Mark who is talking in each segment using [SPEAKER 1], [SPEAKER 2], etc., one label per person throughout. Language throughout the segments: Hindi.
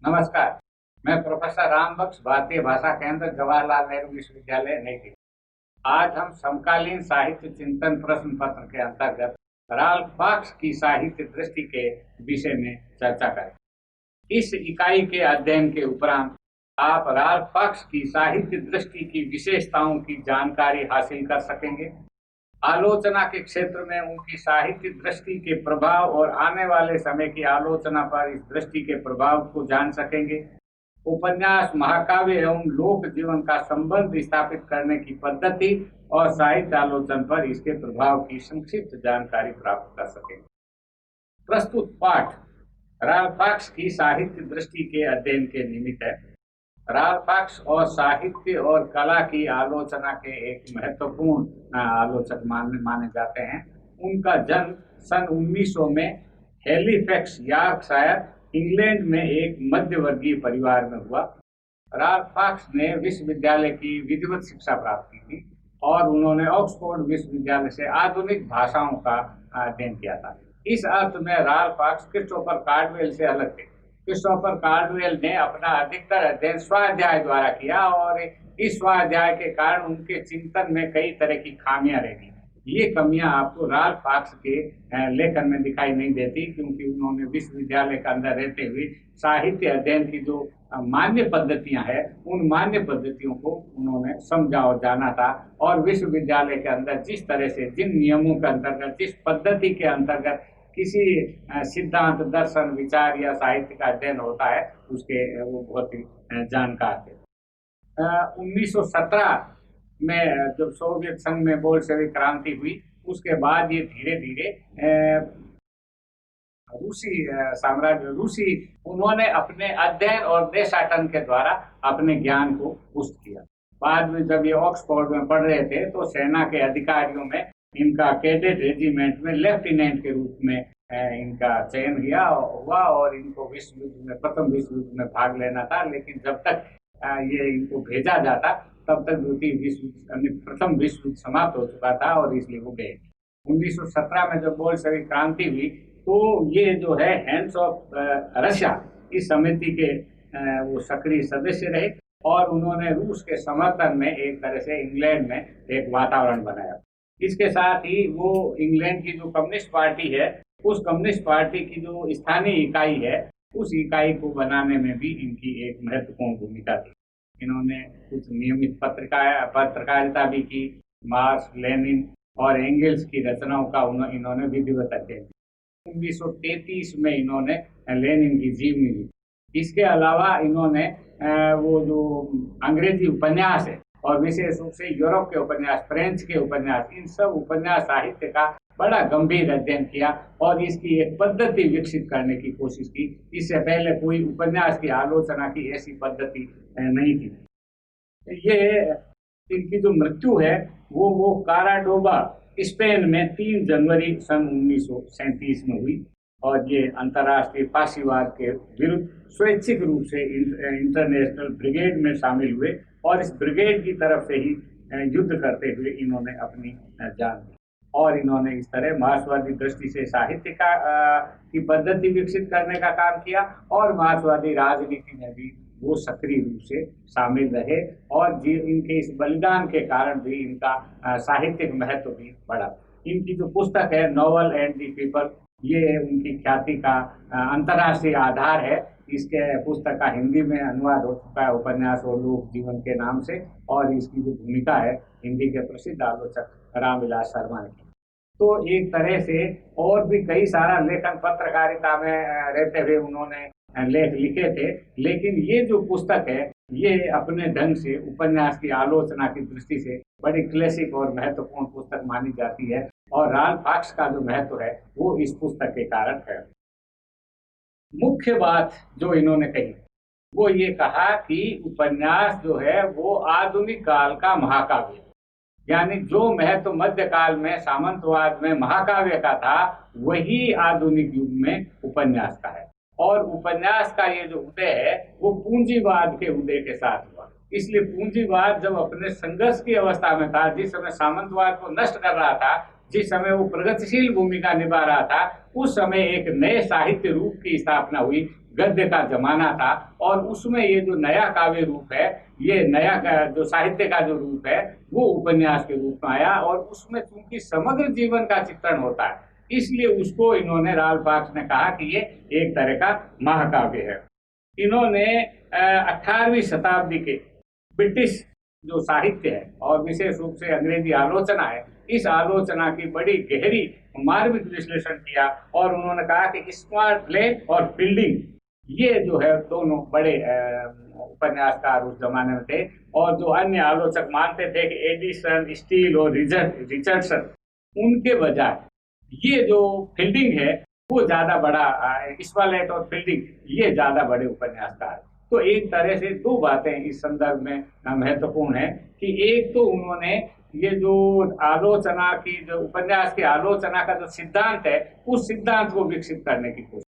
[SPEAKER 1] नमस्कार। मैं प्रोफेसर राम बख्श, भारतीय भाषा केंद्र, जवाहरलाल नेहरू विश्वविद्यालय, नई दिल्ली। आज हम समकालीन साहित्य चिंतन प्रश्न पत्र के अंतर्गत राल्फ बाक्स की साहित्य दृष्टि के विषय में चर्चा करें। इस इकाई के अध्ययन के उपरांत आप राल्फ बाक्स की साहित्य दृष्टि की विशेषताओं की जानकारी हासिल कर सकेंगे। आलोचना के क्षेत्र में उनकी साहित्य दृष्टि के प्रभाव और आने वाले समय की आलोचना पर इस दृष्टि के प्रभाव को जान सकेंगे। उपन्यास, महाकाव्य एवं लोक जीवन का संबंध स्थापित करने की पद्धति और साहित्य आलोचना पर इसके प्रभाव की संक्षिप्त जानकारी प्राप्त कर सकेंगे। प्रस्तुत पाठ राल्फ बाक्स की साहित्य दृष्टि के अध्ययन के निमित्त है। राल्फ बाक्स और साहित्य और कला की आलोचना के एक महत्वपूर्ण आलोचक माने जाते हैं। उनका जन्म सन 1900 में हैलिफैक्स, यॉर्कशायर, इंग्लैंड में एक मध्यवर्गीय परिवार में हुआ। राल्फ बाक्स ने विश्वविद्यालय की विधिवत शिक्षा प्राप्त की थी और उन्होंने ऑक्सफोर्ड विश्वविद्यालय से आधुनिक भाषाओं का अध्ययन किया था। इस अर्थ में राल्फ बाक्स क्रिस्टोफर कार्डवेल से अलग थे। क्रिस्टोफर कार्डवेल ने अपना अधिकतर अध्ययन स्वाध्याय द्वारा किया और इस स्वाध्याय के कारण उनके चिंतन में कई तरह की खामियां रही। ये कमियां आपको राल्फ बाक्स के लेखन में दिखाई नहीं देती, क्योंकि उन्होंने विश्वविद्यालय के अंदर रहते हुए साहित्य अध्ययन की जो मान्य पद्धतियां हैं, उन मान्य पद्धतियों को उन्होंने समझा और जाना था। और विश्वविद्यालय के अंदर जिस तरह से, जिन नियमों के अंतर्गत, जिस पद्धति के अंतर्गत किसी सिद्धांत, दर्शन, विचार या साहित्य का अध्ययन होता है, उसके वो बहुत ही जानकार थे। 1917 में जब सोवियत संघ में बोल्शेविक क्रांति हुई, उसके बाद ये धीरे धीरे रूसी उन्होंने अपने अध्ययन और देशाटन के द्वारा अपने ज्ञान को पुष्ट किया। बाद में जब ये ऑक्सफोर्ड में पढ़ रहे थे तो सेना के अधिकारियों में इनका कैडेट रेजिमेंट में लेफ्टिनेंट के रूप में इनका चयन हुआ और इनको विश्व युद्ध में, प्रथम विश्व युद्ध में भाग लेना था। लेकिन जब तक ये इनको भेजा जाता तब तक प्रथम विश्व युद्ध समाप्त हो चुका था और इसलिए वो गए। 1917 में जब बोल्शेविक क्रांति हुई तो ये जो है हैंड्स ऑफ रशिया इस समिति के वो सक्रिय सदस्य रहे और उन्होंने रूस के समर्थन में एक तरह से इंग्लैंड में एक वातावरण बनाया। इसके साथ ही वो इंग्लैंड की जो कम्युनिस्ट पार्टी है, उस कम्युनिस्ट पार्टी की जो स्थानीय इकाई है, उस इकाई को बनाने में भी इनकी एक महत्वपूर्ण भूमिका थी। इन्होंने कुछ नियमित पत्रकारिता भी की। मार्क्स, लेनिन और एंगल्स की रचनाओं का इन्होंने विधिवत अध्ययन किया। 1933 में इन्होंने लेनिन की जीवनी लिखी। इसके अलावा इन्होंने वो जो अंग्रेजी उपन्यास है और विशेष रूप से यूरोप के उपन्यास, फ्रेंच के उपन्यास, इन सब उपन्यास साहित्य का बड़ा गंभीर अध्ययन किया और इसकी एक पद्धति विकसित करने की कोशिश की। इससे पहले कोई उपन्यास की आलोचना की ऐसी पद्धति नहीं थी। ये इनकी जो मृत्यु है वो काराडोबा, स्पेन में 3 जनवरी सन 1937 में हुई और ये अंतर्राष्ट्रीय फांसीवाद के विरुद्ध स्वैच्छिक रूप से इंटरनेशनल ब्रिगेड में शामिल हुए और इस ब्रिगेड की तरफ से ही युद्ध करते हुए इन्होंने अपनी जान दी। और इन्होंने इस तरह मार्क्सवादी दृष्टि से साहित्य की पद्धति विकसित करने का काम किया और मार्क्सवादी राजनीति में भी वो सक्रिय रूप से शामिल रहे और इनके इस बलिदान के कारण भी इनका साहित्यिक महत्व भी बढ़ा। इनकी जो पुस्तक है नॉवल एंड द पीपल, ये उनकी ख्याति का अंतर्राष्ट्रीय आधार है। इसके पुस्तक का हिंदी में अनुवाद हो चुका है, उपन्यास और लोक जीवन के नाम से, और इसकी जो भूमिका है हिंदी के प्रसिद्ध आलोचक रामविलास शर्मा ने की। तो एक तरह से और भी कई सारा लेखन, पत्रकारिता में रहते हुए उन्होंने लेख लिखे थे, लेकिन ये जो पुस्तक है ये अपने ढंग से उपन्यास की आलोचना की दृष्टि से बड़ी क्लासिक और महत्वपूर्ण पुस्तक मानी जाती है और राल्फ बाक्स का जो महत्व है वो इस पुस्तक के कारण है। मुख्य बात जो इन्होंने कही वो ये कहा कि उपन्यास जो है वो आधुनिक काल का महाकाव्य है। यानी जो महत्व मध्यकाल में सामंतवाद में महाकाव्य का था वही आधुनिक युग में उपन्यास का है। और उपन्यास का ये जो उदय है वो पूंजीवाद के उदय के साथ हुआ। इसलिए पूंजीवाद जब अपने संघर्ष की अवस्था में था, जिस समय सामंतवाद को नष्ट कर रहा था, जिस समय वो प्रगतिशील भूमिका निभा रहा था, उस समय एक नए साहित्य रूप की स्थापना हुई। गद्य का जमाना था और उसमें ये जो नया काव्य रूप है, ये नया जो साहित्य का जो रूप है, वो उपन्यास के रूप में आया और उसमें चूंकि समग्र जीवन का चित्रण होता है, इसलिए उसको इन्होंने, राल्फ पाक्स ने कहा कि ये एक तरह का महाकाव्य है। इन्होंने 18वीं शताब्दी के ब्रिटिश जो साहित्य है और विशेष रूप से अंग्रेजी आलोचना है, इस आलोचना की बड़ी गहरी मार्मिक विश्लेषण किया और उन्होंने कहा कि स्मार्ट प्ले और फील्डिंग, ये जो है दोनों बड़े उपन्यासकार उस जमाने में थे। और जो अन्य आलोचक मानते थे कि एडिसन, स्टील और रिचर्डसन, उनके बजाय ये जो फील्डिंग है वो ज्यादा बड़ा, स्मॉलेट और फील्डिंग ये ज्यादा बड़े उपन्यासकार। तो एक तरह से दो बातें इस संदर्भ में महत्वपूर्ण है कि एक तो उन्होंने ये जो आलोचना की, जो उपन्यास की आलोचना का जो सिद्धांत है, उस सिद्धांत को विकसित करने की कोशिश।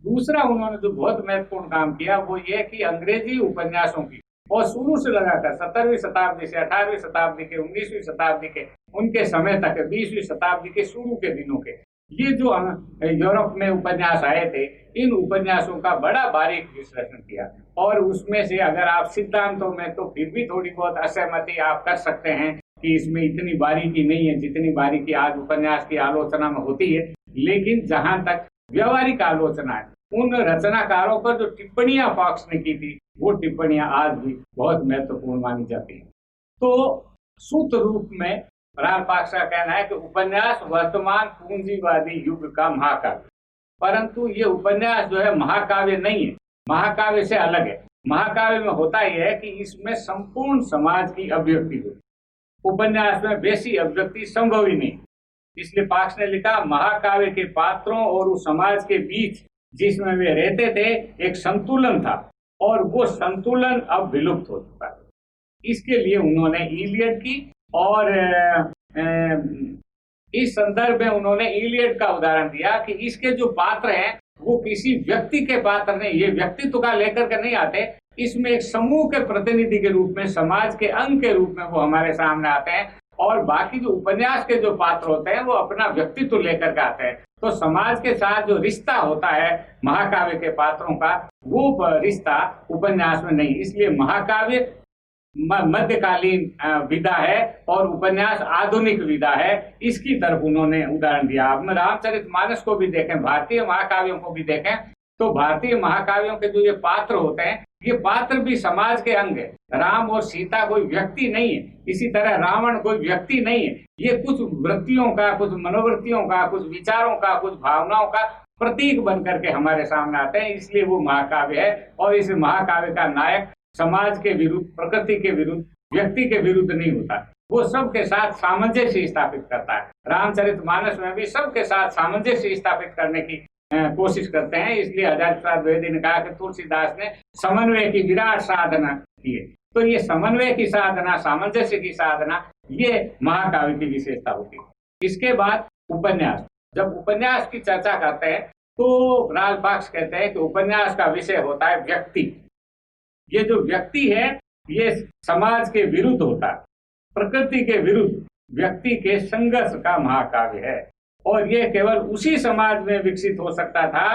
[SPEAKER 1] दूसरा उन्होंने जो बहुत महत्वपूर्ण काम किया वो ये कि अंग्रेजी उपन्यासों की, और शुरू से लगाकर 17वीं शताब्दी से 18वीं शताब्दी के, 19वीं शताब्दी के, उनके समय तक 20वीं शताब्दी के शुरू के दिनों के, ये जो यूरोप में उपन्यास आए थे, इन उपन्यासों का बड़ा बारीक विश्लेषण किया। और उसमें से अगर आप सिद्धांतों में तो फिर भी थोड़ी बहुत असहमति आप कर सकते हैं कि इसमें इतनी बारीकी नहीं है जितनी बारीकी आज उपन्यास की आलोचना में होती है, लेकिन जहां तक व्यवहारिक आलोचना है, उन रचनाकारों पर जो टिप्पणियां फॉक्स ने की थी, वो टिप्पणियां आज भी बहुत महत्वपूर्ण मानी जाती हैं। तो सूत्र रूप में राल्फ पाक्स का कहना है कि उपन्यास वर्तमान पूंजीवादी युग का महाकाव्य, परंतु ये उपन्यास जो है महाकाव्य नहीं है, महाकाव्य से अलग है। महाकाव्य में होता यह है कि इसमें संपूर्ण समाज की अभिव्यक्ति हो, उपन्यास में वैसी अभिव्यक्ति संभव ही नहीं। इसलिए पाक्स ने लिखा, महाकाव्य के पात्रों और उस समाज के बीच जिसमें वे रहते थे एक संतुलन था और वो संतुलन अब विलुप्त हो चुका है। इसके लिए उन्होंने इलियड की, और इस संदर्भ में उन्होंने इलियड का उदाहरण दिया कि इसके जो पात्र हैं वो किसी व्यक्ति के पात्र नहीं, ये व्यक्तित्व का लेकर के नहीं आते, इसमें एक समूह के प्रतिनिधि के रूप में, समाज के अंग के रूप में वो हमारे सामने आते हैं। और बाकी जो उपन्यास के जो पात्र होते हैं वो अपना व्यक्तित्व लेकर के आते हैं। तो समाज के साथ जो रिश्ता होता है महाकाव्य के पात्रों का, वो रिश्ता उपन्यास में नहीं। इसलिए महाकाव्य मध्यकालीन विधा है और उपन्यास आधुनिक विधा है। इसकी तरफ उन्होंने उदाहरण दिया। अब रामचरितमानस को भी देखें, भारतीय महाकाव्यों को भी देखें, तो भारतीय महाकाव्यों के जो ये पात्र होते हैं, ये पात्र भी समाज के अंग है। राम और सीता कोई व्यक्ति नहीं है, इसी तरह रावण कोई व्यक्ति नहीं है। ये कुछ वृत्तियों का, कुछ मनोवृत्तियों का, कुछ विचारों का, कुछ भावनाओं का प्रतीक बन करके हमारे सामने आते हैं। इसलिए वो महाकाव्य है। और इस महाकाव्य का नायक समाज के विरुद्ध, प्रकृति के विरुद्ध, व्यक्ति के विरुद्ध नहीं होता, वो सबके साथ सामंजस्य स्थापित करता है। रामचरितमानस में भी सबके साथ सामंजस्य स्थापित करने की कोशिश करते हैं। इसलिए हजारी प्रसाद द्विवेदी ने कहा कि तुलसीदास ने समन्वय की विराट साधना की है। तो ये समन्वय की साधना, सामंजस्य की साधना, ये महाकाव्य की विशेषता होती है। इसके बाद उपन्यास, जब उपन्यास की चर्चा करते हैं तो राल्फ पाक्स कहते हैं कि उपन्यास का विषय होता है व्यक्ति। ये जो व्यक्ति है ये समाज के विरुद्ध होता है, प्रकृति के विरुद्ध व्यक्ति के संघर्ष का महाकाव्य है। और ये केवल उसी समाज में विकसित हो सकता था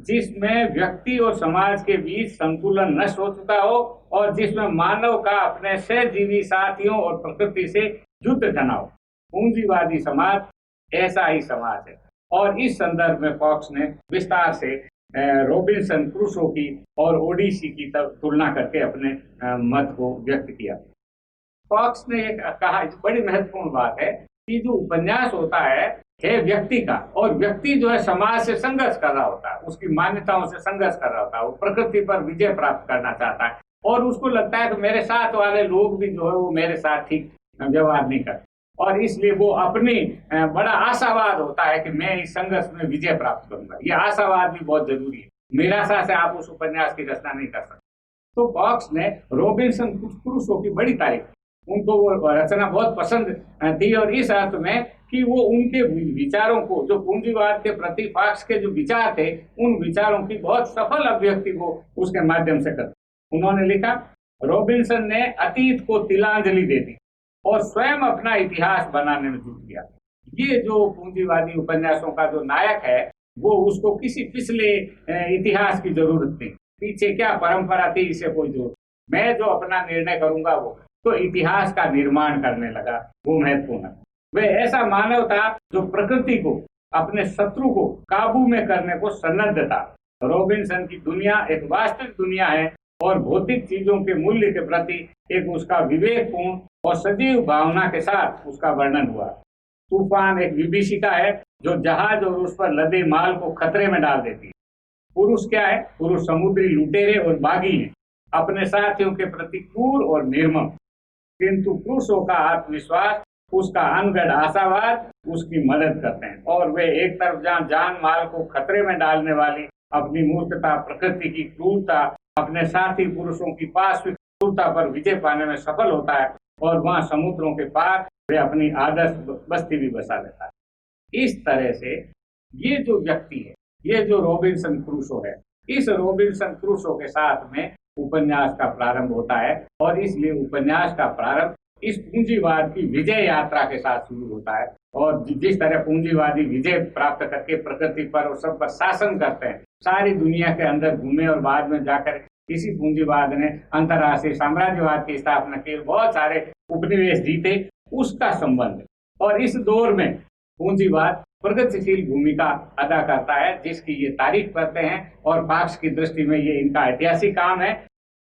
[SPEAKER 1] जिसमें व्यक्ति और समाज के बीच संतुलन नष्ट हो चुका हो और जिसमें मानव का अपने सहजीवी साथियों और प्रकृति से युद्ध ठना हो। पूंजीवादी समाज ऐसा ही समाज है। और इस संदर्भ में फॉक्स ने विस्तार से रॉबिन्सन क्रूसो की और ओडिसी की तुलना करके अपने मत को व्यक्त किया। फॉक्स ने एक कहा, बड़ी महत्वपूर्ण बात है कि जो उपन्यास होता है व्यक्ति का, और व्यक्ति जो है समाज से संघर्ष कर रहा होता है, उसकी मान्यताओं से संघर्ष कर रहा होता है, वो प्रकृति पर विजय प्राप्त करना चाहता है और उसको लगता है कि मेरे साथ वाले लोग भी जो है वो मेरे साथ ठीक व्यवहार नहीं करते, और इसलिए वो अपनी बड़ा आशावाद होता है कि मैं इस संघर्ष में विजय प्राप्त करूंगा। ये आशावाद भी बहुत जरूरी है, निराशा से आप उस उपन्यास की रचना नहीं कर सकते। तो फॉक्स ने रॉबिन्सन क्रूसो की बड़ी तारीफ, उनको वो रचना बहुत पसंद थी, और इस अर्थ में कि वो उनके विचारों को, जो पूंजीवाद के प्रति फॉक्स के जो विचार थे, उन विचारों की बहुत सफल अभिव्यक्ति को उसके माध्यम से कर। उन्होंने लिखा, रॉबिन्सन ने अतीत को तिलांजलि दे दी और स्वयं अपना इतिहास बनाने में जुट गया। ये जो पूंजीवादी उपन्यासों का जो नायक है, वो उसको किसी पिछले इतिहास की जरूरत नहीं, पीछे क्या परंपरा थी इसे कोई जरूरत, मैं जो अपना निर्णय करूंगा वो, तो इतिहास का निर्माण करने लगा, वो महत्वपूर्ण है। वह ऐसा मानव था जो प्रकृति को, अपने शत्रु को काबू में करने को सन्नद्ध था। रॉबिन्सन की दुनिया एक वास्तविक दुनिया है और भौतिक चीजों के मूल्य के प्रति एक उसका विवेकपूर्ण और सजीव भावना के साथ उसका वर्णन हुआ। तूफान एक विभीषिका है जो जहाज और उस पर लदे माल को खतरे में डाल देती है। पुरुष क्या है? पुरुष समुद्री लुटेरे और बागी हैं, अपने साथियों के प्रति क्रूर और निर्मम। किंतु पुरुषों का आत्मविश्वास, उसका अनगढ़ आशावाद उसकी मदद करते हैं, और वे एक तरफ जहां जान माल को खतरे में डालने वाली अपनी मूर्खता, प्रकृति की क्रूरता, अपने साथी पुरुषों की पार्श्विक क्रूरता पर विजय पाने में सफल होता है, और वहां समुद्रों के पार वे अपनी आदर्श बस्ती भी बसा लेता है। इस तरह से ये जो व्यक्ति है, ये जो रॉबिन्सन क्रूसो है, इस रॉबिन्सन क्रूसो के साथ में उपन्यास का प्रारंभ होता है, और इसलिए उपन्यास का प्रारंभ इस पूंजीवाद की विजय यात्रा के साथ शुरू होता है। और जिस तरह पूंजीवादी विजय प्राप्त करके प्रकृति पर और सब पर शासन करते हैं, सारी दुनिया के अंदर घूमे और बाद में जाकर इसी पूंजीवाद ने अंतर्राष्ट्रीय साम्राज्यवाद की स्थापना की, बहुत सारे उपनिवेश जीते, उसका संबंध। और इस दौर में पूंजीवाद प्रगतिशील भूमिका अदा करता है, जिसकी ये तारीफ करते हैं, और मार्क्स की दृष्टि में ये इनका ऐतिहासिक काम है।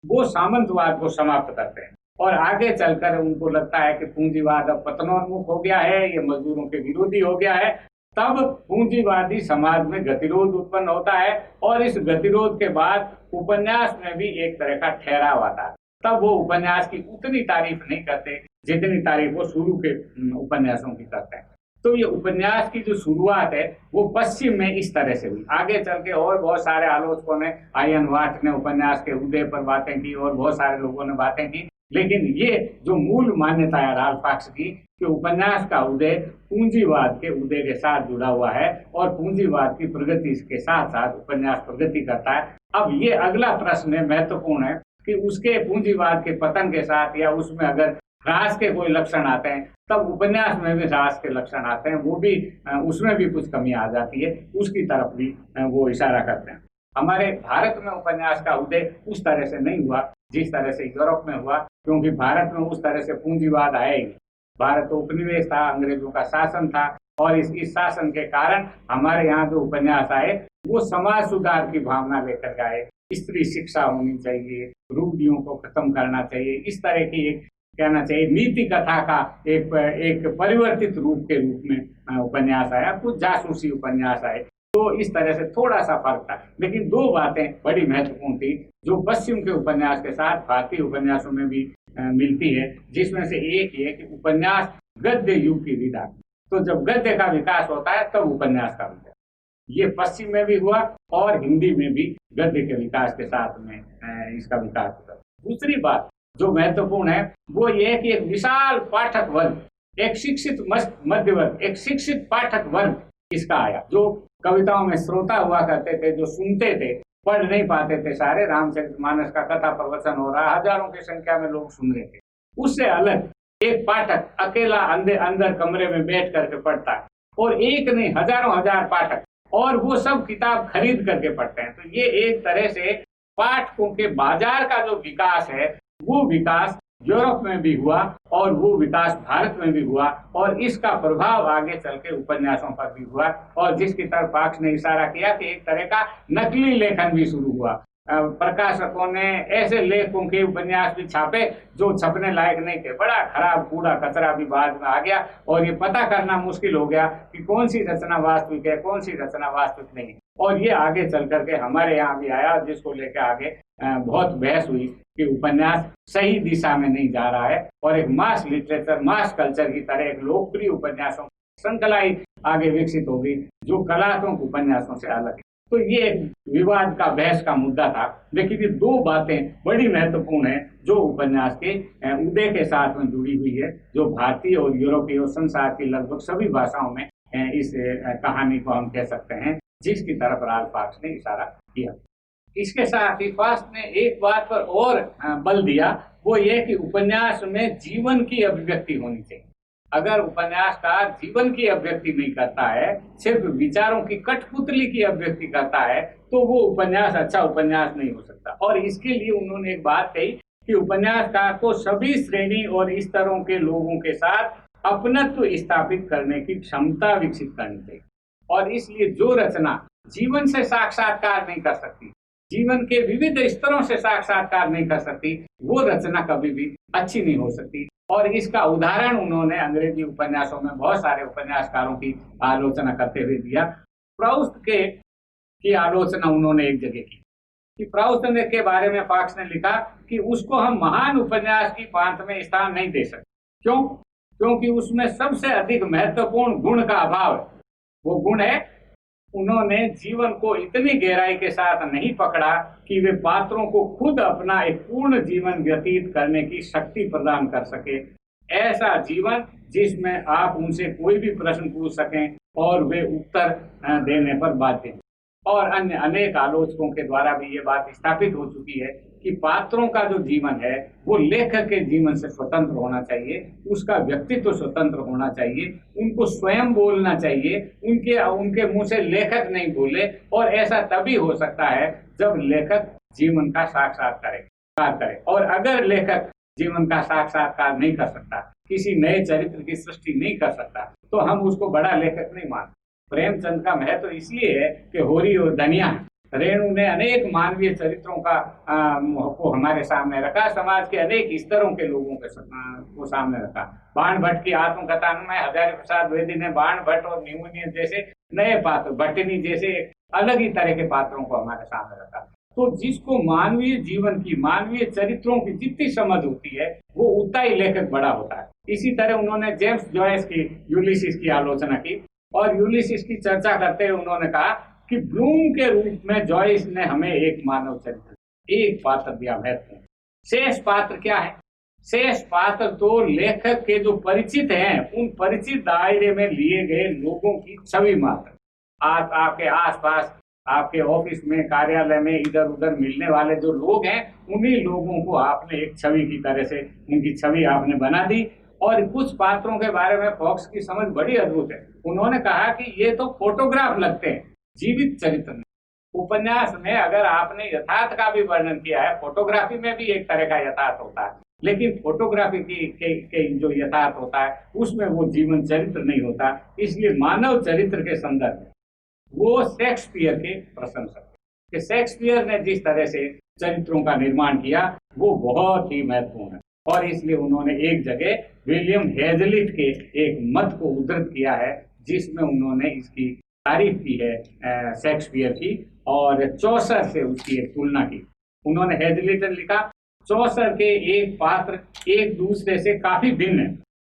[SPEAKER 1] वो सामंतवाद को समाप्त करते हैं, और आगे चलकर उनको लगता है कि पूंजीवाद अब पतनोन्मुख हो गया है, ये मजदूरों के विरोधी हो गया है। तब पूंजीवादी समाज में गतिरोध उत्पन्न होता है, और इस गतिरोध के बाद उपन्यास में भी एक तरह का ठहराव आता है। तब वो उपन्यास की उतनी तारीफ नहीं करते जितनी तारीफ वो शुरू के उपन्यासों की करते हैं। तो ये उपन्यास की जो शुरुआत है वो पश्चिम में इस तरह से हुई। आगे चल के और बहुत सारे आलोचकों ने, आयन वाट ने उपन्यास के उदय पर बातें की, और बहुत सारे लोगों ने बातें की, लेकिन ये जो मूल मान्यता है राल्फ पाक्स की कि उपन्यास का उदय पूंजीवाद के उदय के साथ जुड़ा हुआ है, और पूंजीवाद की प्रगति के साथ साथ उपन्यास प्रगति करता है। अब ये अगला प्रश्न महत्वपूर्ण है कि उसके पूंजीवाद के पतन के साथ, या उसमें अगर ह्रास के कोई लक्षण आते हैं, तब उपन्यास में भी ह्रास के लक्षण आते हैं, वो भी उसमें भी कुछ कमी आ जाती है, उसकी तरफ भी वो इशारा करते हैं। हमारे भारत में उपन्यास का उदय उस तरह से नहीं हुआ जिस तरह से यूरोप में हुआ, क्योंकि भारत में उस तरह से पूंजीवाद आया ही। भारत तो उपनिवेश था, अंग्रेजों का शासन था, और इस शासन के कारण हमारे यहाँ जो उपन्यास आए वो समाज सुधार की भावना लेकर के आए। स्त्री शिक्षा होनी चाहिए, रूढ़ियों को खत्म करना चाहिए, इस तरह की एक कहना चाहिए नीति कथा का एक परिवर्तित रूप के रूप में उपन्यास आया। कुछ जासूसी उपन्यास आए, तो इस तरह से थोड़ा सा फर्क था। लेकिन दो बातें बड़ी महत्वपूर्ण थी जो पश्चिम के उपन्यास के साथ भारतीय उपन्यासों में भी मिलती है, जिसमें से एक ये कि उपन्यास गद्य युग की विधा। तो जब गद्य का विकास होता है तब उपन्यास का विकास, ये पश्चिम में भी हुआ और हिंदी में भी गद्य के विकास के साथ में इसका विकास होता है। दूसरी बात जो महत्वपूर्ण है वो ये कि एक विशाल पाठक वर्ग, एक शिक्षित मध्य वर्ग, एक शिक्षित पाठक वर्ग इसका आया, जो कविताओं में श्रोता हुआ करते थे, जो सुनते थे, पढ़ नहीं पाते थे। सारे रामचरितमानस का कथा प्रवचन हो रहा, हजारों की संख्या में लोग सुन रहे थे। उससे अलग एक पाठक अकेला अंदर कमरे में बैठ करके पढ़ता है, और एक नहीं हजारों हजार पाठक, और वो सब किताब खरीद करके पढ़ते हैं। तो ये एक तरह से पाठकों के बाजार का जो विकास है वो विकास यूरोप में भी हुआ, और वो विकास भारत में भी हुआ, और इसका प्रभाव आगे चल के उपन्यासों पर भी हुआ। और जिसकी तरफ पाक्स ने इशारा किया कि एक तरह का नकली लेखन भी शुरू हुआ। प्रकाशकों ने ऐसे लेखकों के उपन्यास भी छापे जो छपने लायक नहीं थे, बड़ा खराब कूड़ा कचरा भी बाद में आ गया, और ये पता करना मुश्किल हो गया कि कौन सी रचना वास्तविक है, कौन सी रचना वास्तविक नहीं। और ये आगे चल करके हमारे यहाँ भी आया, जिसको लेकर आगे बहुत बहस हुई कि उपन्यास सही दिशा में नहीं जा रहा है, और एक मास लिटरेचर, मास कल्चर की तरह एक लोकप्रिय उपन्यासों श्रृंखला ही आगे विकसित होगी जो कलात्मक उपन्यासों से अलग है। तो ये एक विवाद का, बहस का मुद्दा था। लेकिन ये दो बातें बड़ी महत्वपूर्ण है जो उपन्यास के उदय के साथ में जुड़ी हुई है, जो भारतीय और यूरोपीय और संसार की लगभग सभी भाषाओं में इस कहानी को हम कह सकते हैं, जिसकी तरफ राल्फ पाक्स ने इशारा किया। इसके साथ ही पाक्स ने एक बात पर और बल दिया, वो ये कि उपन्यास में जीवन की अभिव्यक्ति होनी चाहिए। अगर उपन्यासकार जीवन की अभिव्यक्ति नहीं करता है, सिर्फ विचारों की कठपुतली की अभिव्यक्ति करता है, तो वो उपन्यास अच्छा उपन्यास नहीं हो सकता। और इसके लिए उन्होंने एक बात कही कि उपन्यासकार को सभी श्रेणी और स्तरों के लोगों के साथ अपनत्व स्थापित करने की क्षमता विकसित करनी चाहिए। और इसलिए जो रचना जीवन से साक्षात्कार नहीं कर सकती, जीवन के विविध स्तरों से साक्षात्कार नहीं कर सकती, वो रचना कभी भी अच्छी नहीं हो सकती। और इसका उदाहरण उन्होंने अंग्रेजी उपन्यासों में बहुत सारे उपन्यासकारों की आलोचना करते हुए दिया। प्राउस्ट की आलोचना उन्होंने एक जगह की कि प्राउस्ट के बारे में फॉक्स ने लिखा कि उसको हम महान उपन्यास की पांत में स्थान नहीं दे सकते। क्यों? क्योंकि उसमें सबसे अधिक महत्वपूर्ण गुण का अभाव है। वो गुण है, उन्होंने जीवन को इतनी गहराई के साथ नहीं पकड़ा कि वे पात्रों को खुद अपना एक पूर्ण जीवन व्यतीत करने की शक्ति प्रदान कर सके। ऐसा जीवन जिसमें आप उनसे कोई भी प्रश्न पूछ सकें और वे उत्तर देने पर बाध्य हैं। और अन्य अनेक आलोचकों के द्वारा भी ये बात स्थापित हो चुकी है कि पात्रों का जो जीवन है वो लेखक के जीवन से स्वतंत्र होना चाहिए, उसका व्यक्तित्व स्वतंत्र होना चाहिए, उनको स्वयं बोलना चाहिए, उनके मुंह से लेखक नहीं बोले। और ऐसा तभी हो सकता है जब लेखक जीवन का साक्षात्कार करे। और अगर लेखक जीवन का साक्षात्कार नहीं कर सकता, किसी नए चरित्र की सृष्टि नहीं कर सकता, तो हम उसको बड़ा लेखक नहीं मानते। प्रेमचंद का महत्व तो इसलिए है कि होरी और धनिया रेणु ने अनेक मानवीय चरित्रों को हमारे सामने रखा, समाज के अनेक स्तरों के लोगों को सामने रखा। बाण भट्ट की आत्मकथा में हजारी प्रसाद द्विवेदी ने बाण भट्ट और न्यूमोनियस जैसे नए पात्र, भट्टिनी जैसे अलग ही तरह के पात्रों को हमारे सामने रखा। तो जिसको मानवीय जीवन की, मानवीय चरित्रों की जितनी समझ होती है, वो उतना ही लेखक बड़ा होता है। इसी तरह उन्होंने जेम्स जॉयस की यूलिसिस की आलोचना की और यूलिसिस की चर्चा करते हुए उन्होंने कहा कि ब्लूम के रूप में जॉयस ने हमें एक मानव चरित्र, एक पात्र दिया महत्वपूर्ण। शेष पात्र क्या है? शेष पात्र तो लेखक के जो परिचित हैं, उन परिचित दायरे में लिए गए लोगों की छवि मात्र। आपके आसपास, आपके ऑफिस में, कार्यालय में इधर उधर मिलने वाले जो लोग हैं, उन्हीं लोगों को आपने एक छवि की तरह से, उनकी छवि आपने बना दी। और कुछ पात्रों के बारे में फॉक्स की समझ बड़ी अद्भुत है। उन्होंने कहा कि ये तो फोटोग्राफ लगते हैं, जीवित चरित्र में। उपन्यास में अगर आपने यथार्थ का भी वर्णन किया है, फोटोग्राफी में भी एक तरह का यथार्थ होता है, लेकिन फोटोग्राफी के जो यथार्थ होता है उसमें वो जीवन चरित्र नहीं होता। इसलिए मानव चरित्र के संदर्भ में वो शेक्सपियर के प्रशंसक कि शेक्सपियर ने जिस तरह से चरित्रों का निर्माण किया वो बहुत ही महत्वपूर्ण है। और इसलिए उन्होंने एक जगह विलियम हेजलिट के एक मत को उद्धृत किया है जिसमें उन्होंने इसकी तारीफ की है शेक्सपियर की, और चौसर से उसकी एक तुलना की। उन्होंने हेजलिट ने लिखा, चौसर के एक पात्र एक दूसरे से काफी भिन्न है,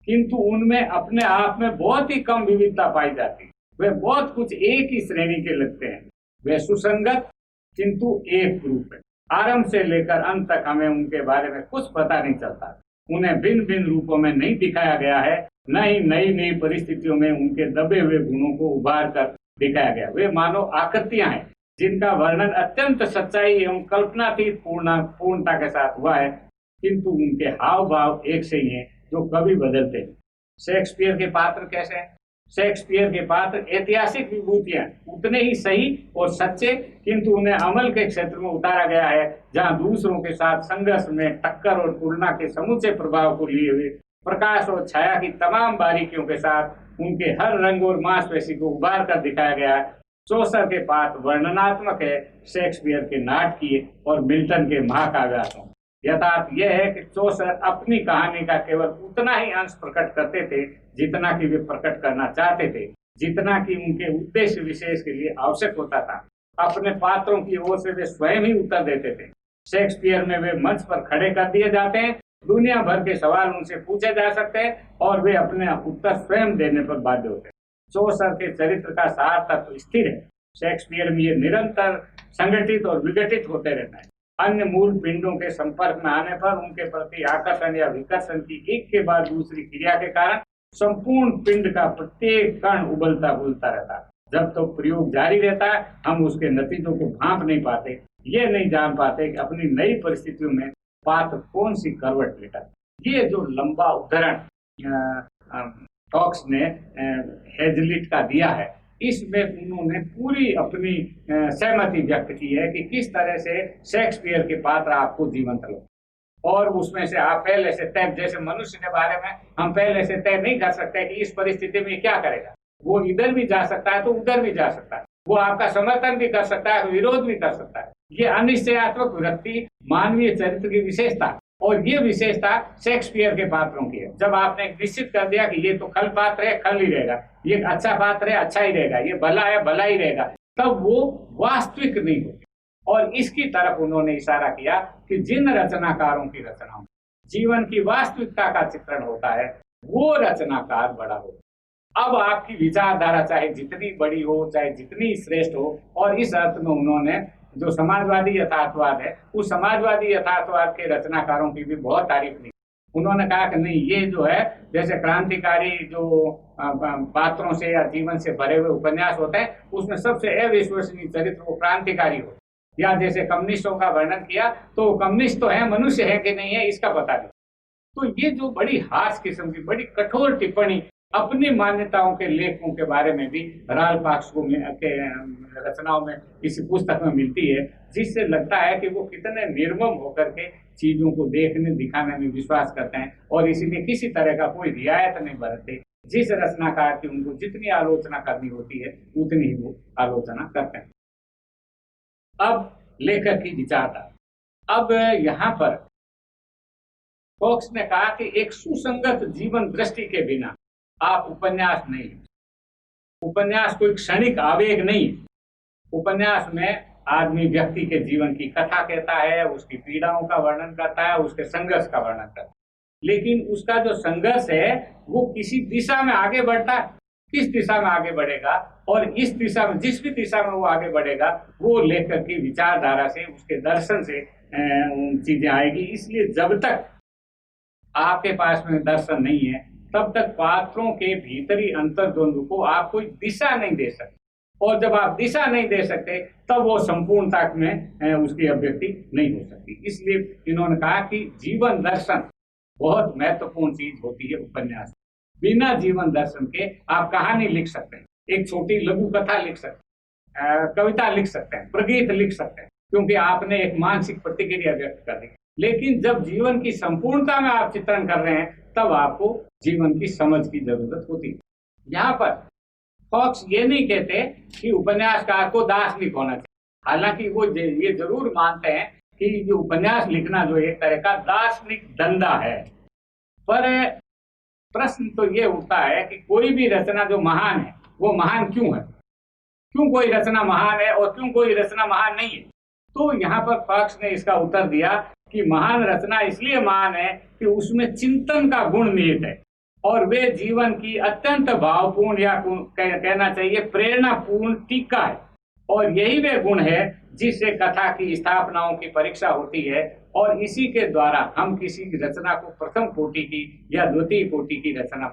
[SPEAKER 1] किंतु उनमें अपने आप में बहुत ही कम विविधता पाई जाती है। वे बहुत कुछ एक ही श्रेणी के लगते हैं। वे सुसंगत किंतु एक रूप है। आरंभ से लेकर अंत तक हमें उनके बारे में कुछ पता नहीं चलता। उन्हें भिन्न भिन्न रूपों में नहीं दिखाया गया है, न ही नई नई परिस्थितियों में उनके दबे हुए गुणों को उभार कर दिखाया गया। वे मानो आकृतियां हैं जिनका वर्णन अत्यंत सच्चाई एवं कल्पनातीत पूर्णता के साथ हुआ है, किंतु उनके हाव भाव एक से ही हैं जो कभी बदलते हैं। शेक्सपियर के पात्र कैसे हैं? शेक्सपियर के पात्र ऐतिहासिक विभूतियां उतने ही सही और सच्चे, किंतु उन्हें अमल के क्षेत्र में उतारा गया है जहां दूसरों के साथ संघर्ष में टक्कर और तुलना के समूचे प्रभाव को लिए हुए प्रकाश और छाया की तमाम बारीकियों के साथ उनके हर रंग और मांसपेशी को उभार कर दिखाया गया है। चौसर के पात्र वर्णनात्मक है, शेक्सपियर के नाटकीय और मिल्टन के महाकाव्यात्मक। यथार्थ यह है कि चौसर अपनी कहानी का केवल उतना ही अंश प्रकट करते थे जितना कि वे प्रकट करना चाहते थे, जितना कि उनके उद्देश्य विशेष के लिए आवश्यक होता था। अपने पात्रों की ओर से वे स्वयं ही उत्तर देते थे। शेक्सपियर में वे मंच पर खड़े कर दिए जाते हैं, दुनिया भर के सवाल उनसे पूछे जा सकते हैं और वे अपने उत्तर स्वयं देने पर बाध्य होते हैं। चौसर के चरित्र का सार तत्व स्थिर है। शेक्सपियर में ये निरंतर संगठित और विघटित होते रहता है। अन्य मूल पिंडों के संपर्क में आने पर उनके प्रति आकर्षण या विकर्षण की एक के बाद दूसरी क्रिया के कारण संपूर्ण पिंड का प्रत्येक कण उबलता फूलता रहता है। जब तो प्रयोग जारी रहता है, हम उसके नतीजों को भांप नहीं पाते, ये नहीं जान पाते कि अपनी नई परिस्थितियों में पात्र कौन सी करवट लेता है। ये जो लंबा उद्धरण फॉक्स ने हेजलिट का दिया है, इसमें उन्होंने पूरी अपनी सहमति व्यक्त की है कि किस तरह से शेक्सपियर के पात्र आपको जीवंत लगे, और उसमें से आप पहले से तय, जैसे मनुष्य के बारे में हम पहले से तय नहीं कर सकते कि इस परिस्थिति में क्या करेगा, वो इधर भी जा सकता है तो उधर भी जा सकता है, वो आपका समर्थन भी कर सकता है, विरोध भी कर सकता है। ये अनिश्चयात्मक वृत्ति मानवीय चरित्र की विशेषता, और ये विशेषता शेक्सपियर के पात्रों की है। जब आपने निश्चित कर दिया कि ये तो खल पात्र है, खल ही रहेगा, ये अच्छा पात्र है, अच्छा ही रहेगा, ये भला है, भला ही रहेगा, तब वो वास्तविक नहीं होती। और इसकी तरफ उन्होंने इशारा किया कि जिन रचनाकारों की रचनाओं जीवन की वास्तविकता का चित्रण होता है, वो रचनाकार बड़ा हो। अब आपकी विचारधारा चाहे जितनी बड़ी हो, चाहे जितनी श्रेष्ठ हो, और इस अर्थ में उन्होंने जो समाजवादी यथार्थवाद है, उस समाजवादी यथार्थवाद के रचनाकारों की भी बहुत तारीफ की। उन्होंने कहा कि नहीं, ये जो है जैसे क्रांतिकारी जो पात्रों से या जीवन से भरे हुए उपन्यास होते हैं, उसमें सबसे अविश्वसनीय चरित्र वो क्रांतिकारी हो, या जैसे कम्युनिस्टों का वर्णन किया तो कम्युनिस्ट तो है, मनुष्य है कि नहीं है इसका पता नहीं। तो ये जो बड़ी हास्य किस्म की बड़ी कठोर टिप्पणी अपनी मान्यताओं के लेखों के बारे में भी राल्फ पाक्स को के रचनाओं में इस पुस्तक में मिलती है, जिससे लगता है कि वो कितने निर्मम होकर के चीजों को देखने दिखाने में विश्वास करते हैं, और इसीलिए किसी तरह का कोई रियायत नहीं बरतते। जिस रचनाकार की उनको जितनी आलोचना करनी होती है उतनी ही वो आलोचना करते हैं। अब लेखक की विचारधारा। अब यहाँ पर फॉक्स ने कहा कि एक सुसंगत जीवन दृष्टि के बिना आप उपन्यास नहीं, उपन्यास कोई क्षणिक आवेग नहीं। उपन्यास में आदमी व्यक्ति के जीवन की कथा कहता है, उसकी पीड़ाओं का वर्णन करता है, उसके संघर्ष का वर्णन करता है, लेकिन उसका जो संघर्ष है वो किसी दिशा में आगे बढ़ता है। किस दिशा में आगे बढ़ेगा, और इस दिशा में, जिस भी दिशा में वो आगे बढ़ेगा, वो लेखक की विचारधारा से, उसके दर्शन से चीजें आएगी। इसलिए जब तक आपके पास में दर्शन नहीं है, तब तक पात्रों के भीतरी अंतर्द्वंद को आप कोई दिशा नहीं दे सकते, और जब आप दिशा नहीं दे सकते तब वो संपूर्णता में उसकी अभिव्यक्ति नहीं हो सकती। इसलिए इन्होंने कहा कि जीवन दर्शन बहुत महत्वपूर्ण चीज होती है उपन्यास। बिना जीवन दर्शन के आप कहानी लिख सकते हैं, एक छोटी लघु कथा लिख सकते हैं, कविता लिख सकते हैं, प्रगीत लिख सकते हैं, क्योंकि आपने एक मानसिक प्रतिक्रिया व्यक्त कर दी। लेकिन जब जीवन की संपूर्णता में आप चित्रण कर रहे हैं, तब आपको जीवन की समझ की जरूरत होती है। यहाँ पर फॉक्स ये नहीं कहते कि उपन्यासकार को दार्शनिक होना चाहिए, हालांकि वो ये जरूर मानते हैं कि ये उपन्यास लिखना जो एक तरह का दार्शनिक धंधा है। पर प्रश्न तो ये उठता है कि कोई भी रचना जो महान है वो महान क्यों है, क्यों कोई रचना महान है और क्यों कोई रचना महान नहीं है। तो यहाँ पर फॉक्स ने इसका उत्तर दिया कि महान रचना इसलिए महान है कि उसमें चिंतन का गुण निहित है, और वे जीवन की अत्यंत भावपूर्ण या कहना चाहिए प्रेरणापूर्ण टीका है, और यही वे गुण है जिससे कथा की स्थापनाओं की परीक्षा होती है, और इसी के द्वारा हम किसी रचना को प्रथम कोटि की या द्वितीय कोटि की रचना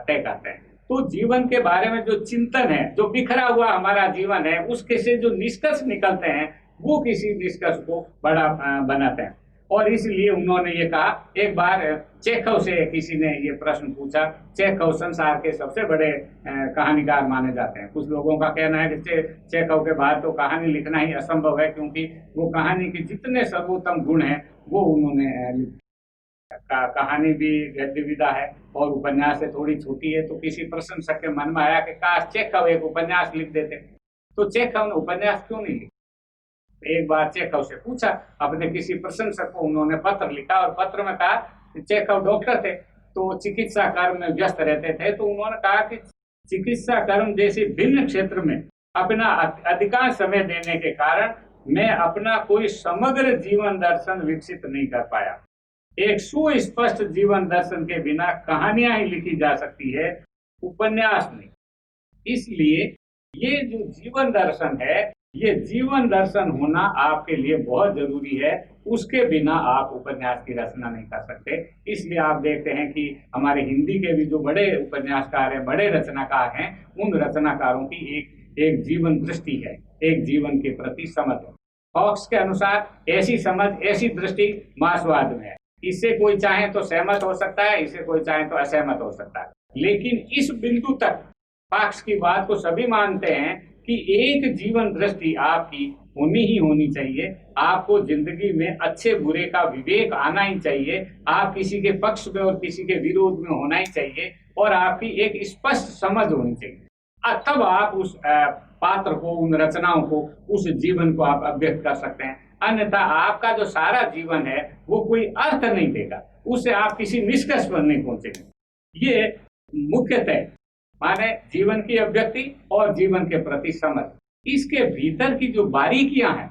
[SPEAKER 1] तय करते हैं। तो जीवन के बारे में जो चिंतन है, जो बिखरा हुआ हमारा जीवन है, उसके से जो निष्कर्ष निकलते हैं वो किसी निष्कर्ष को बड़ा बनाते हैं। और इसलिए उन्होंने ये कहा, एक बार चेखव से किसी ने ये प्रश्न पूछा, चेखव संसार के सबसे बड़े कहानीकार माने जाते हैं। कुछ लोगों का कहना है कि चेखव के बाद तो कहानी लिखना ही असंभव है, क्योंकि वो कहानी के जितने सर्वोत्तम गुण हैं वो उन्होंने कहानी भी गद्य विधा है और उपन्यास से थोड़ी छोटी है। तो किसी प्रशंसक के मन में आया कि काश चेखव एक उपन्यास लिख देते। तो चेखव ने उपन्यास क्यों नहीं लिखा? एक बार चेखव से पूछा अपने किसी प्रशंसक को, उन्होंने पत्र लिखा और पत्र में कहा, चेखव डॉक्टर थे तो चिकित्सा कर्म में व्यस्त रहते थे, तो उन्होंने कहा कि चिकित्सा कर्म जैसे भिन्न क्षेत्र में अपना अधिकांश समय देने के कारण मैं अपना कोई समग्र जीवन दर्शन विकसित नहीं कर पाया। एक सुस्पष्ट जीवन दर्शन के बिना कहानियां ही लिखी जा सकती है, उपन्यास नहीं। इसलिए ये जो जीवन दर्शन है, ये जीवन दर्शन होना आपके लिए बहुत जरूरी है, उसके बिना आप उपन्यास की रचना नहीं कर सकते। इसलिए आप देखते हैं कि हमारे हिंदी के भी जो बड़े उपन्यासकार हैं, बड़े रचनाकार हैं, उन रचनाकारों की एक जीवन दृष्टि है, एक जीवन के प्रति समझ है। फॉक्स के अनुसार ऐसी समझ, ऐसी दृष्टि मार्क्सवाद में है। इससे कोई चाहे तो सहमत हो सकता है, इससे कोई चाहे तो असहमत हो सकता है, लेकिन इस बिंदु तक फॉक्स की बात को सभी मानते हैं कि एक जीवन दृष्टि आपकी होनी ही होनी चाहिए। आपको जिंदगी में अच्छे बुरे का विवेक आना ही चाहिए। आप किसी के पक्ष में और किसी के विरोध में होना ही चाहिए और आपकी एक स्पष्ट समझ होनी चाहिए। तब आप उस पात्र को, उन रचनाओं को, उस जीवन को आप अभिव्यक्त कर सकते हैं। अन्यथा आपका जो सारा जीवन है वो कोई अर्थ नहीं देगा, उससे आप किसी निष्कर्ष पर नहीं पहुंचेंगे। ये मुख्यतः माने जीवन की अभिव्यक्ति और जीवन के प्रति समझ, इसके भीतर की जो बारीकियां हैं,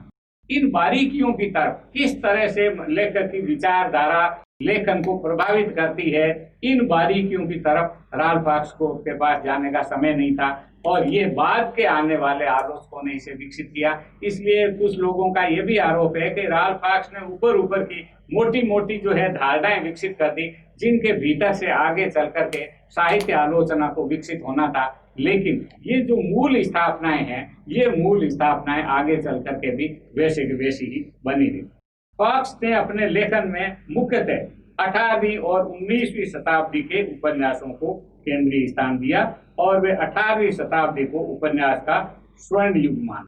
[SPEAKER 1] इन बारीकियों की तरफ किस तरह से लेखक की विचारधारा लेखन को प्रभावित करती है, इन बारीकियों की तरफ राल्फ वॉक्स को के पास जाने का समय नहीं था और ये बाद के आने वाले आलोचकों ने इसे विकसित किया। इसलिए कुछ लोगों का यह भी आरोप है कि राल्फ वॉक्स ने ऊपर ऊपर की मोटी मोटी जो है धारणाएं विकसित कर दी, जिनके भीतर से आगे चल करके साहित्य आलोचना को विकसित होना था। लेकिन ये जो मूल स्थापनाएं हैं, ये मूल स्थापनाएं आगे चल करके भी वैसे की वैसी ही बनी रही। वॉक्स ने अपने लेखन में मुख्यतः 18वीं और 19वीं शताब्दी के उपन्यासों को केंद्रीय स्थान दिया और वे 18वीं शताब्दी को उपन्यास का स्वर्ण युग माना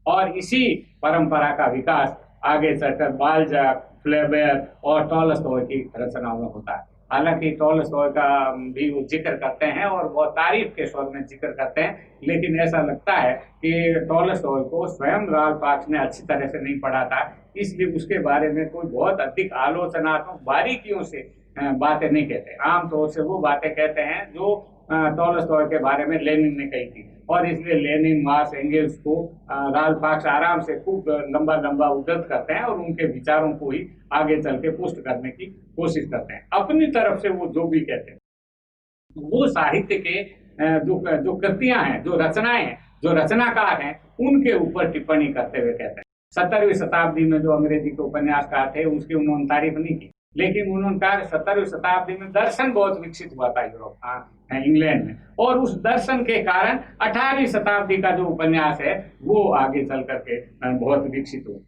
[SPEAKER 1] और इसी परंपरा का विकास आगे चलकर बाल्जाक, फ्लेबेर और टॉलस्टॉय की रचनाओं में होता है। हालांकि टॉलस्टॉय का भी वो जिक्र करते हैं और बहुत तारीफ के स्वर में जिक्र करते हैं, लेकिन ऐसा लगता है कि टॉलस्टॉय को स्वयं राल्फ वॉक्स ने अच्छी तरह से नहीं पढ़ा था, इसलिए उसके बारे में कोई बहुत अधिक आलोचनात्मक बारीकियों से बातें नहीं कहते। आमतौर से वो बातें कहते हैं जो टॉलस्टॉय के बारे में लेनिन ने कही थी और इसलिए लेनिन, मार्क्स, एंगेल्स को राल्फ वॉक्स आराम से खूब लंबा लंबा उद्धृत करते हैं और उनके विचारों को ही आगे चल के पुष्ट करने की कोशिश करते हैं। अपनी तरफ से वो जो भी कहते हैं, वो साहित्य के जो कृतियां हैं, जो रचनाएं हैं, जो रचनाकार हैं, उनके ऊपर टिप्पणी करते हुए कहते हैं। 17वीं शताब्दी में जो अंग्रेजी के उपन्यासकार थे उसकी उन्होंने तारीफ नहीं की, लेकिन उन्होंने कहा 17वीं शताब्दी में दर्शन बहुत विकसित हुआ था यूरोप, इंग्लैंड में, और उस दर्शन के कारण 18वीं शताब्दी का जो उपन्यास है वो आगे चल करके बहुत विकसित हुआ।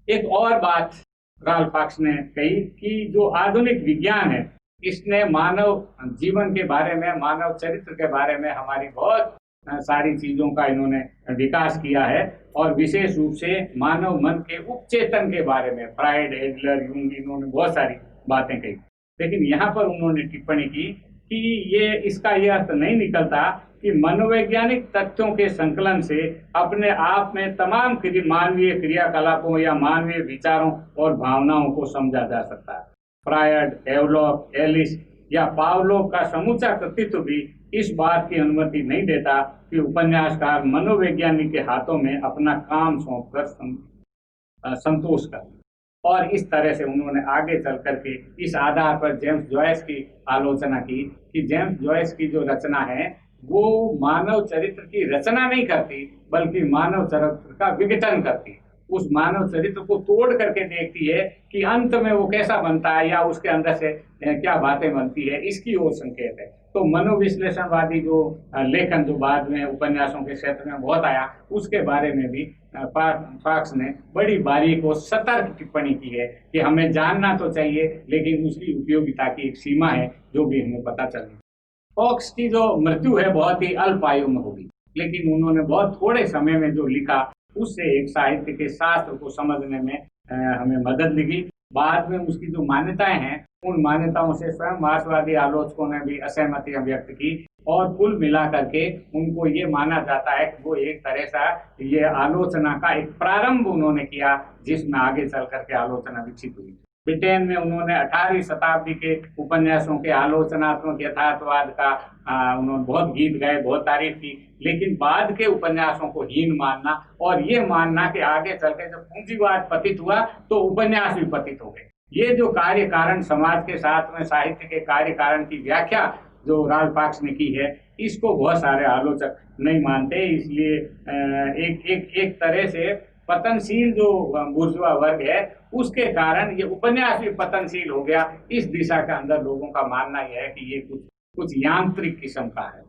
[SPEAKER 1] एक और बात राल्फ वॉक्स ने कही कि जो आधुनिक विज्ञान है, इसने मानव जीवन के बारे में, मानव चरित्र के बारे में हमारी बहुत सारी चीजों का इन्होंने विकास किया है और विशेष रूप से मानव मन के उपचेतन के बारे में फ्राइड, एडलर, यूंग, इन्होंने बहुत सारी बातें कही। लेकिन यहाँ पर उन्होंने टिप्पणी की कि इसका यह अर्थ नहीं निकलता कि मनोवैज्ञानिक तथ्यों के संकलन से अपने आप में तमाम मानवीय क्रियाकलापों या मानवीय विचारों और भावनाओं को समझा जा सकता है। फ्रायड, एवलॉप, एलिस या पावलोव का समूचा कृतित्व भी इस बात की अनुमति नहीं देता कि उपन्यासकार मनोवैज्ञानिक के हाथों में अपना काम सौंपकर संतोष कर। और इस तरह से उन्होंने आगे चल करके इस आधार पर जेम्स जॉयस की आलोचना की कि जेम्स जॉयस की जो रचना है वो मानव चरित्र की रचना नहीं करती, बल्कि मानव चरित्र का विघटन करती है। उस मानव चरित्र को तोड़ करके देखती है कि अंत में वो कैसा बनता है या उसके अंदर से क्या बातें बनती है, इसकी ओर संकेत है। तो मनोविश्लेषणवादी जो लेखन जो बाद में उपन्यासों के क्षेत्र में बहुत आया, उसके बारे में भी वॉक्स ने बड़ी बारीक और सतर्क टिप्पणी की है कि हमें जानना तो चाहिए, लेकिन उसकी उपयोगिता की एक सीमा है जो भी हमें पता चले। वॉक्स की जो मृत्यु है बहुत ही अल्प आयु में होगी, लेकिन उन्होंने बहुत थोड़े समय में जो लिखा उससे एक साहित्य के शास्त्र को समझने में हमें मदद मिली। बाद में उसकी जो मान्यताएं हैं, उन मान्यताओं से स्वयं मार्क्सवादी आलोचकों ने भी असहमति व्यक्त की और कुल मिला करके उनको ये माना जाता है कि वो एक तरह से ये आलोचना का एक प्रारंभ उन्होंने किया, जिसमें आगे चल करके आलोचना विकसित हुई। ब्रिटेन में उन्होंने 18वीं शताब्दी के उपन्यासों के आलोचनात्मक यथार्थवाद का उन्होंने बहुत गीत गाए, बहुत तारीफ की, लेकिन बाद के उपन्यासों को हीन मानना और ये मानना कि आगे चलकर जब पूंजीवाद पतित हुआ तो उपन्यास भी पतित हो गए। ये जो कार्य कारण समाज के साथ में साहित्य के कार्य कारण की व्याख्या जो राल्फ वॉक्स ने की है, इसको बहुत सारे आलोचक नहीं मानते। इसलिए एक तरह से पतनशील जो बुर्जुआ वर्ग है उसके कारण ये उपन्यास भी पतनशील हो गया। इस दिशा के अंदर लोगों का मानना यह है कि ये कुछ यांत्रिक किस्म का है।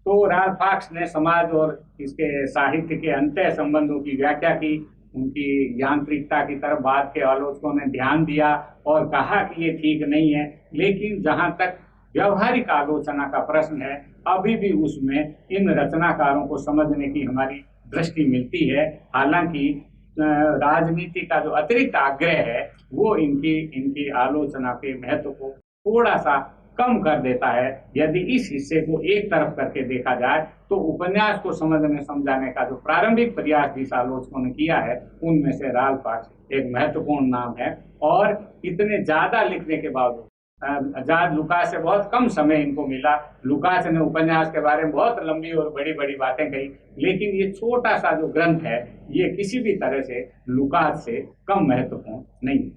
[SPEAKER 1] तो राल्फ वॉक्स ने समाज और इसके साहित्य के अंतः संबंधों की व्याख्या की, उनकी यांत्रिकता की तरफ बाद के आलोचकों ने ध्यान दिया और कहा कि ये ठीक नहीं है। लेकिन जहां तक व्यवहारिक आलोचना का प्रश्न है, अभी भी उसमें इन रचनाकारों को समझने की हमारी दृष्टि मिलती है। हालांकि राजनीति का जो अतिरिक्त आग्रह है वो इनकी इनकी आलोचना के महत्व को थोड़ा सा कम कर देता है। यदि इस हिस्से को एक तरफ करके देखा जाए तो उपन्यास को समझने समझाने का जो प्रारंभिक प्रयास जिस आलोचकों ने किया है उनमें से राल्फ वाच एक महत्वपूर्ण नाम है। और इतने ज्यादा लिखने के बावजूद जॉर्ज लुकास से बहुत कम समय इनको मिला। लुकास ने उपन्यास के बारे में बहुत लंबी और बड़ी बड़ी बातें कही, लेकिन ये छोटा सा जो ग्रंथ है ये किसी भी तरह से लुकास से कम महत्वपूर्ण नहीं।